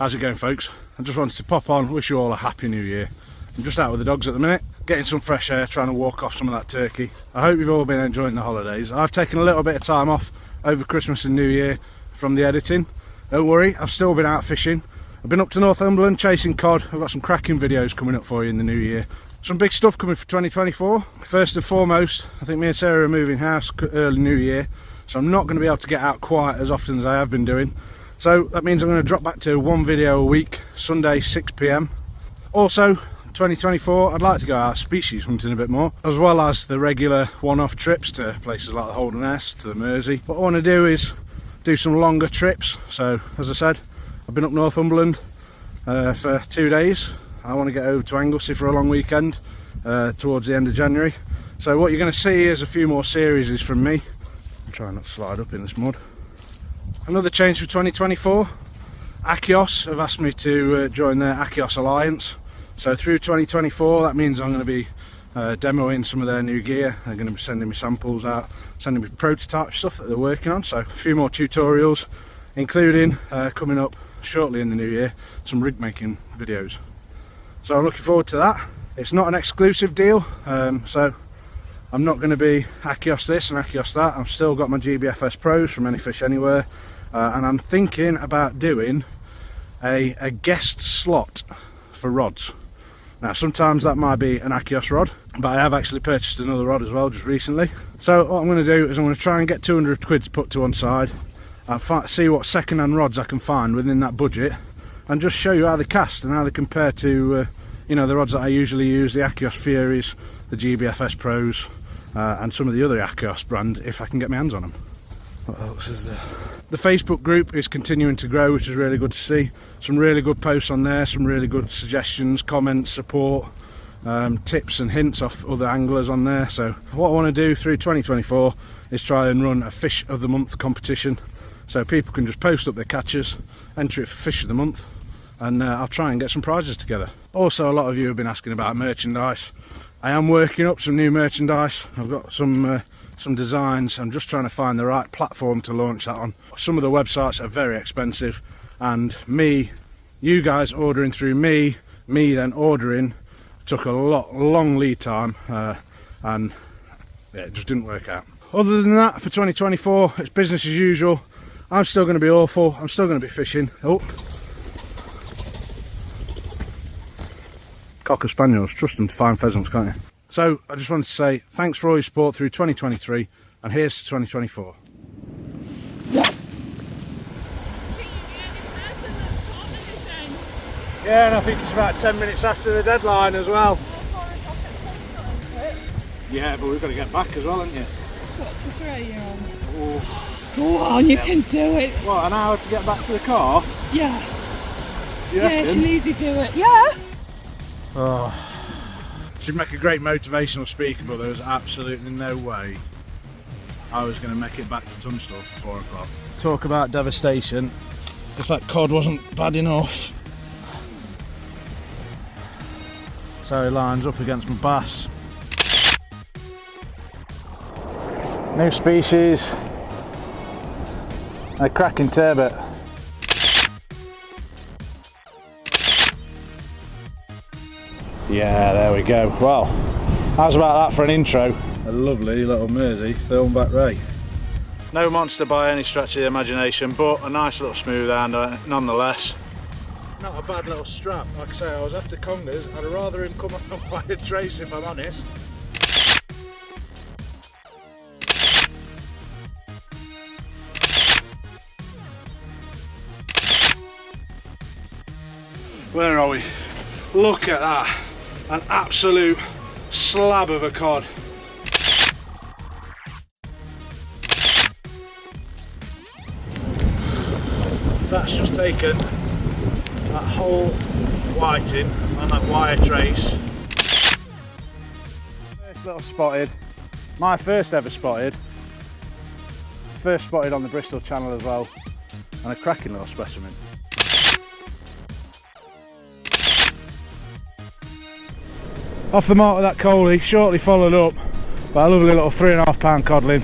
How's it going, folks? I just wanted to pop on, wish you all a happy new year. I'm just out with the dogs at the minute, getting some fresh air, trying to walk off some of that turkey. I hope you've all been enjoying the holidays. I've taken a little bit of time off over Christmas and New Year from the editing. Don't worry, I've still been out fishing. I've been up to Northumberland chasing cod. I've got some cracking videos coming up for you in the new year. Some big stuff coming for 2024. First and foremost, I think me and Sarah are moving house early new year, so I'm not going to be able to get out quite as often as I have been doing. So that means I'm going to drop back to one video a week, Sunday 6 PM. Also, 2024, I'd like to go out species hunting a bit more, as well as the regular one-off trips to places like the Holderness, to the Mersey. What I want to do is do some longer trips. So, as I said, I've been up Northumberland for 2 days. I want to get over to Anglesey for a long weekend towards the end of January. So what you're going to see is a few more series from me. I'm trying not to slide up in this mud. Another change for 2024. Achios have asked me to join their Achios Alliance. So through 2024, that means I'm going to be demoing some of their new gear. They're going to be sending me samples out, sending me prototype stuff that they're working on. So a few more tutorials, including coming up shortly in the new year, some rig making videos. So I'm looking forward to that. It's not an exclusive deal, so I'm not going to be Achios this and Achios that. I've still got my GBFS Pros from Any Fish Anywhere, and I'm thinking about doing a guest slot for rods. Now sometimes that might be an Achios rod, but I have actually purchased another rod as well just recently. So what I'm going to do is I'm going to try and get 200 quid to put to one side and see what second-hand rods I can find within that budget, and just show you how they cast and how they compare to you know, the rods that I usually use, the Achios Furies, the GBFS Pros, and some of the other Achios brand, if I can get my hands on them. What else is there? The Facebook group is continuing to grow, which is really good to see. Some really good posts on there, some really good suggestions, comments, support, tips and hints off other anglers on there. So what I want to do through 2024 is try and run a Fish of the Month competition, so people can just post up their catches, enter it for Fish of the Month, and I'll try and get some prizes together. Also, a lot of you have been asking about merchandise. I am working up some new merchandise. I've got some designs. I'm just trying to find the right platform to launch that on. Some of the websites are very expensive, and you guys ordering through me then ordering, took a long lead time, and yeah, it just didn't work out. Other than that, for 2024, it's business as usual. I'm still going to be awful. I'm still going to be fishing. Oh, Cocker Spaniels, trust them to find pheasants, can't you? So I just wanted to say thanks for all your support through 2023, and here's to 2024. Yeah, and I think it's about 10 minutes after the deadline as well. Yeah, but we've got to get back as well, haven't you? What's this rate you're on? Oh. Go on, you can do it. What, an hour to get back to the car? Yeah. Yeah, she'll easily do it. Yeah. Oh. She'd make a great motivational speaker, but there was absolutely no way I was going to make it back to Tunstall for 4 o'clock. Talk about devastation. If that cod wasn't bad enough. So he lines up against my bass. New species. A cracking turbot. Yeah, there we go. Well, how's about that for an intro? A lovely little Mersey thornback ray. No monster by any stretch of the imagination, but a nice little smooth hand nonetheless. Not a bad little strap. Like I say, I was after congers. I'd rather him come on by a trace, if I'm honest. Where are we? Look at that. An absolute slab of a cod. That's just taken that whole whiting on that wire trace. First little spotted, my first ever spotted. First spotted on the Bristol Channel as well, and a cracking little specimen. Off the mark with that coley, shortly followed up by a lovely little 3.5 pound codling.